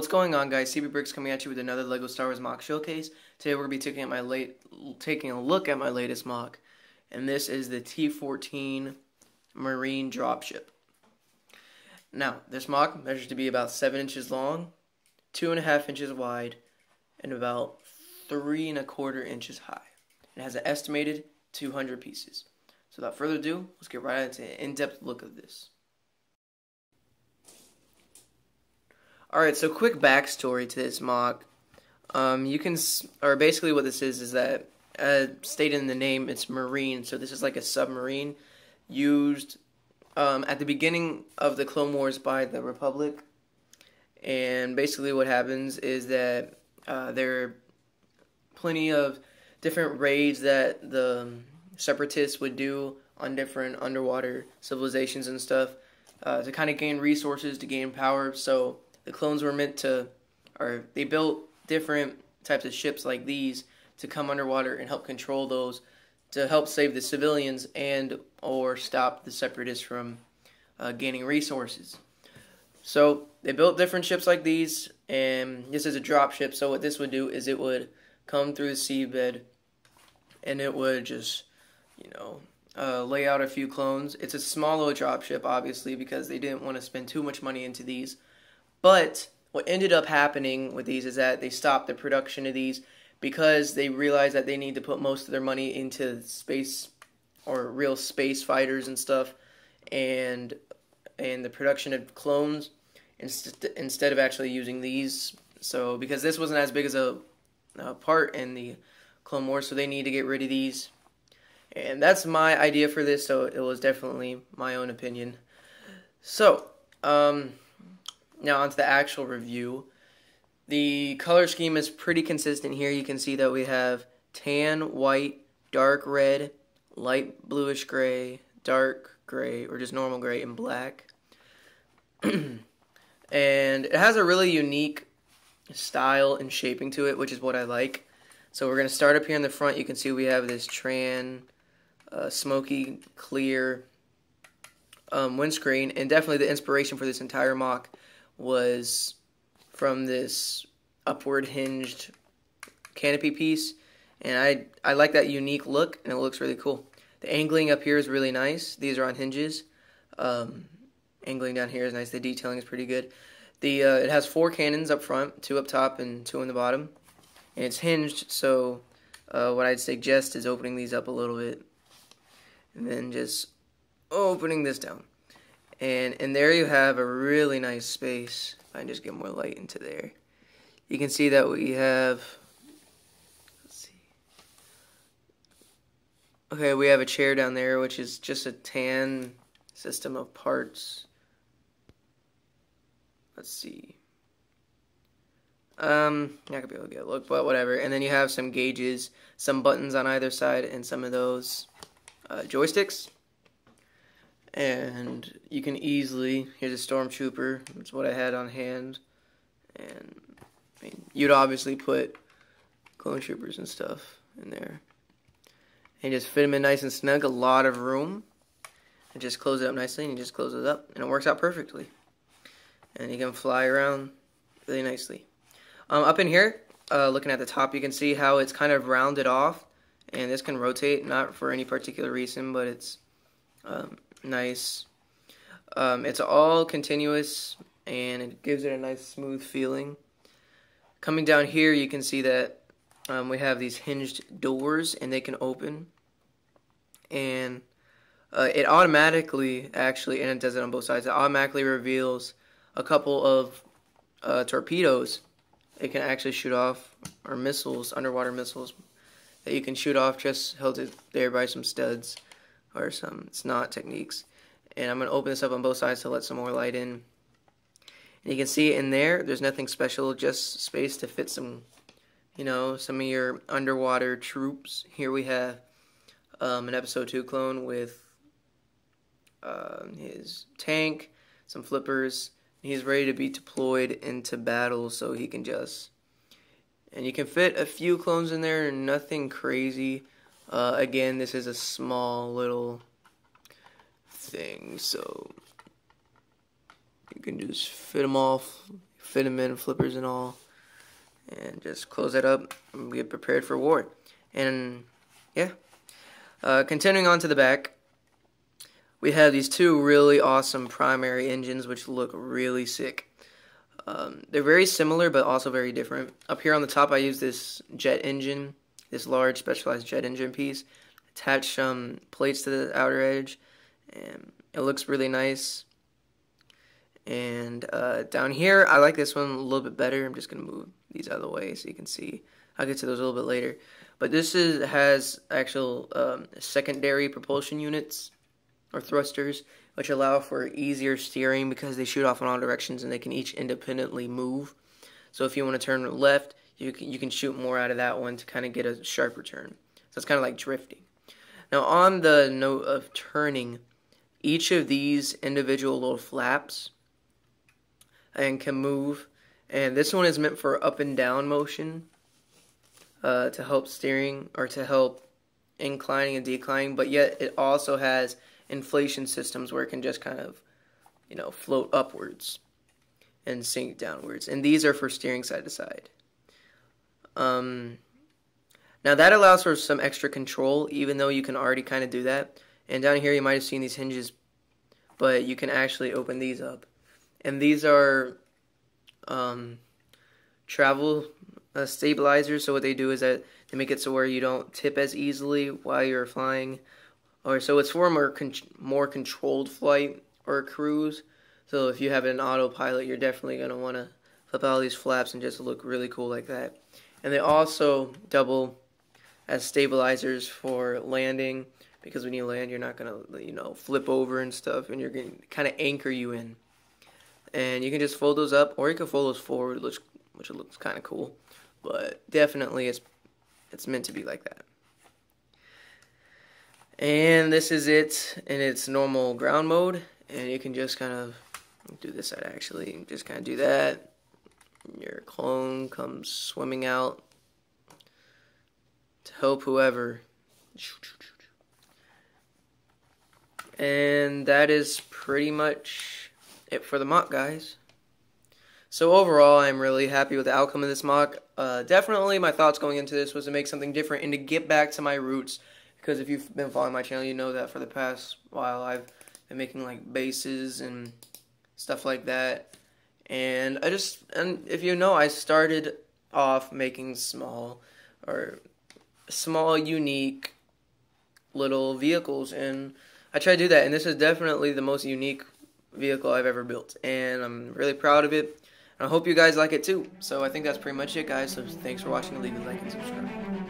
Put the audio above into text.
What's going on, guys? CB Bricks coming at you with another LEGO Star Wars MOC showcase. Today we're going to be taking a look at my latest MOC, and this is the T-14 Marine Dropship. Now, this MOC measures to be about 7 inches long, 2.5 inches wide, and about 3.25 inches high. It has an estimated 200 pieces. So without further ado, let's get right into an in-depth look of this. Alright, so quick backstory to this MOC. Basically what this is that, stated in the name, it's marine. So this is like a submarine used at the beginning of the Clone Wars by the Republic. And basically what happens is that there are plenty of different raids that the Separatists would do on different underwater civilizations and stuff to kind of gain resources, to gain power. So the clones were they built different types of ships like these to come underwater and help control those, to help save the civilians and or stop the Separatists from gaining resources. So they built different ships like these, and this is a dropship. So what this would do is it would come through the seabed, and it would just, lay out a few clones. It's a small little dropship, obviously, because they didn't want to spend too much money into these. But what ended up happening with these is that they stopped the production of these because they realized that they need to put most of their money into space, or real space fighters and stuff, and the production of clones instead of actually using these. So because this wasn't as big as a part in the Clone Wars, so they need to get rid of these. And that's my idea for this, so it was definitely my own opinion. So, now onto the actual review. The color scheme is pretty consistent here. You can see that we have tan, white, dark red, light bluish gray, dark gray, or just normal gray, and black. And it has a really unique style and shaping to it, which is what I like. So we're going to start up here in the front. You can see we have this smoky, clear windscreen, and definitely the inspiration for this entire MOC was from this upward hinged canopy piece, and I like that unique look, and it looks really cool. The angling up here is really nice. These are on hinges. Angling down here is nice. The detailing is pretty good. It has 4 cannons up front, 2 up top and 2 in the bottom, and it's hinged. So what I'd suggest is opening these up a little bit, and then just opening this down. And there you have a really nice space. If I can just get more light into there, you can see that we have, we have a chair down there, which is just a tan system of parts. Let's see. Not gonna be able to get a look, but whatever. And then you have some gauges, some buttons on either side, and some of those joysticks. And you can easily, here's a stormtrooper, that's what I had on hand. And you'd obviously put clone troopers and stuff in there. And just fit them in nice and snug, a lot of room. And just close it up nicely, and you just close it up, and it works out perfectly. And you can fly around really nicely. Up in here, looking at the top, you can see how it's kind of rounded off. And this can rotate, not for any particular reason, but it's nice. It's all continuous, and it gives it a nice smooth feeling. Coming down here, you can see that we have these hinged doors, and they can open. And it automatically, actually, and it does it on both sides, it automatically reveals a couple of torpedoes it can actually shoot off, or missiles, underwater missiles, that you can shoot off just held there by some studs or some snot techniques. And I'm going to open this up on both sides to let some more light in. And you can see in there, there's nothing special, just space to fit some, some of your underwater troops. Here we have an Episode 2 clone with his tank, some flippers. He's ready to be deployed into battle, so he can and you can fit a few clones in there, nothing crazy. Again, this is a small little thing, so you can just fit them all fit them in, flippers and all. And just close that up and get prepared for war. And yeah. Continuing on to the back, we have these two really awesome primary engines which look really sick. They're very similar but also very different. Up here on the top I use this jet engine, this large specialized jet engine piece. Attach some plates to the outer edge, and it looks really nice. And down here I like this one a little bit better. I'm just going to move these out of the way so you can see. I'll get to those a little bit later. But this has actual secondary propulsion units or thrusters, which allow for easier steering because they shoot off in all directions and they can each independently move. So if you want to turn left, you can shoot more out of that one to kind of get a sharper turn. So it's kind of like drifting. Now on the note of turning, each of these individual little flaps and can move, and this one is meant for up and down motion to help steering or to help inclining and declining, but yet it also has inflation systems where it can just kind of, you know, float upwards and sink downwards. And these are for steering side to side. Now that allows for some extra control, even though you can already kind of do that. And down here you might have seen these hinges, but you can actually open these up. And these are travel stabilizers. So what they do is that they make it so where you don't tip as easily while you're flying. Or so it's for a more controlled flight or a cruise. So if you have an autopilot, you're definitely going to want to flip out all these flaps and just look really cool like that. And they also double as stabilizers for landing, because when you land, you're not going to, you know, flip over and stuff, and you're going to kind of anchor you in. And you can just fold those up, or you can fold those forward, which looks kind of cool. But definitely it's meant to be like that. And this is it in its normal ground mode, and you can just kind of do this side actually, just kind of do that. Your clone comes swimming out to help whoever. And that is pretty much it for the MOC, guys. So overall, I'm really happy with the outcome of this MOC. Definitely my thoughts going into this was to make something different and to get back to my roots. Because if you've been following my channel, you know that for the past while I've been making like bases and stuff like that. And if you know, I started off making small, unique little vehicles, and I try to do that. And this is definitely the most unique vehicle I've ever built, and I'm really proud of it. And I hope you guys like it too. So I think that's pretty much it, guys. So thanks for watching. Leave a like and subscribe.